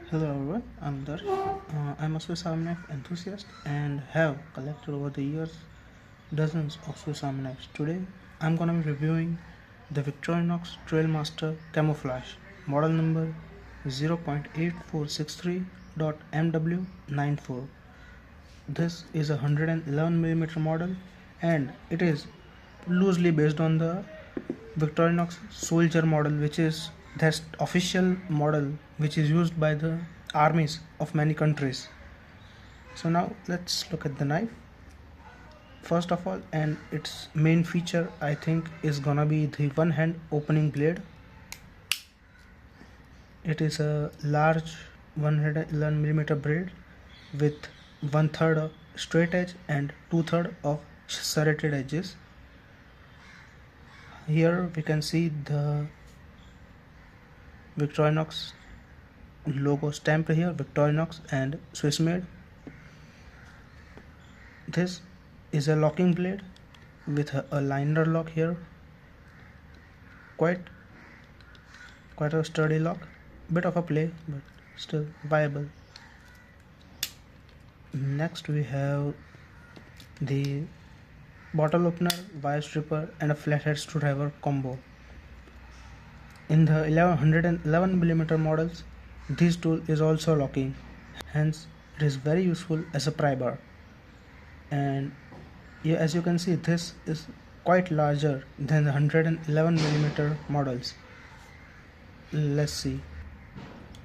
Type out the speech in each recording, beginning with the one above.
Hello everyone, I'm Darsh. I'm a Swiss Army knife enthusiast and have collected over the years dozens of Swiss Army knives. Today I'm gonna be reviewing the Victorinox Trailmaster Camouflage, model number 0.8463.MW94. This is a 111mm model and it is loosely based on the Victorinox Soldier model, which is the official model which is used by the armies of many countries. So now let's look at the knife. First of all, and its main feature I think is gonna be the one hand opening blade. It is a large 111mm blade with 1/3 of straight edge and 2/3 of serrated edges. Here we can see the Victorinox logo stamped here, Victorinox and Swiss made. This is a locking blade with a liner lock here, quite a sturdy lock, bit of a play but still viable. Next we have the bottle opener, wire stripper and a flathead screwdriver combo. In the 111mm models, this tool is also locking, hence it is very useful as a pry bar. And yeah, as you can see, this is quite larger than the 111mm models. Let's see.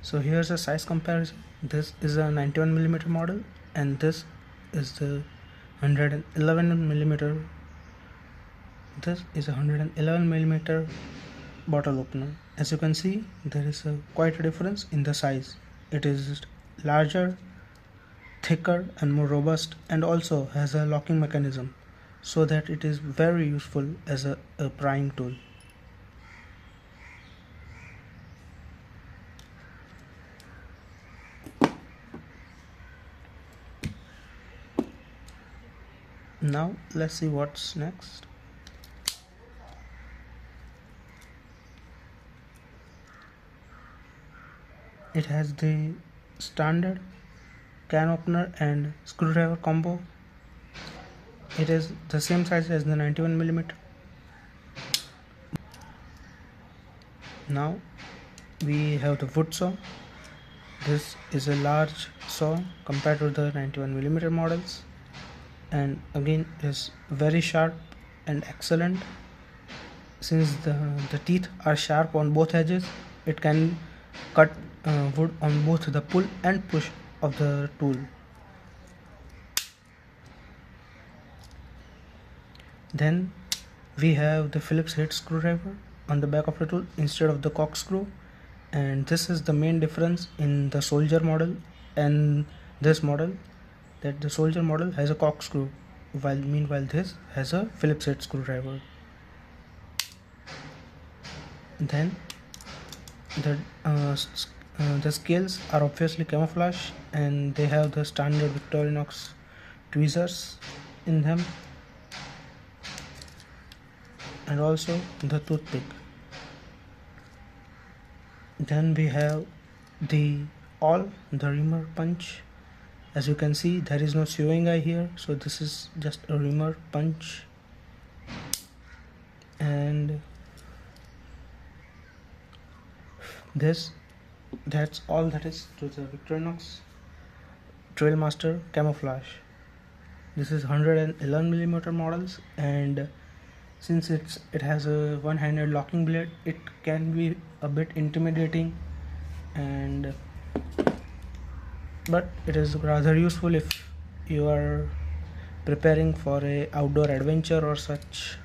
So here's a size comparison. This is a 91mm model and this is the 111mm. This is a 111mm bottle opener. As you can see, there is quite a difference in the size. It is larger, thicker and more robust, and also has a locking mechanism, so that it is very useful as a prying tool. Now let's see what's next. It has the standard can opener and screwdriver combo. It is the same size as the 91mm. Now we have the wood saw. This is a large saw compared to the 91mm models, and again is very sharp and excellent. Since the teeth are sharp on both edges, it can cut wood on both the pull and push of the tool. Then we have the Phillips head screwdriver on the back of the tool instead of the corkscrew, and this is the main difference in the Soldier model and this model, that the Soldier model has a corkscrew while meanwhile this has a Phillips head screwdriver. Then the scales are obviously camouflage and they have the standard Victorinox tweezers in them, and also the toothpick. Then we have the reamer punch. As you can see, there is no sewing eye here, so this is just a reamer punch. And that's all that is to the Victorinox Trailmaster Camouflage. This is 111mm models, and since it has a one-handed locking blade, it can be a bit intimidating, but it is rather useful if you are preparing for a outdoor adventure or such.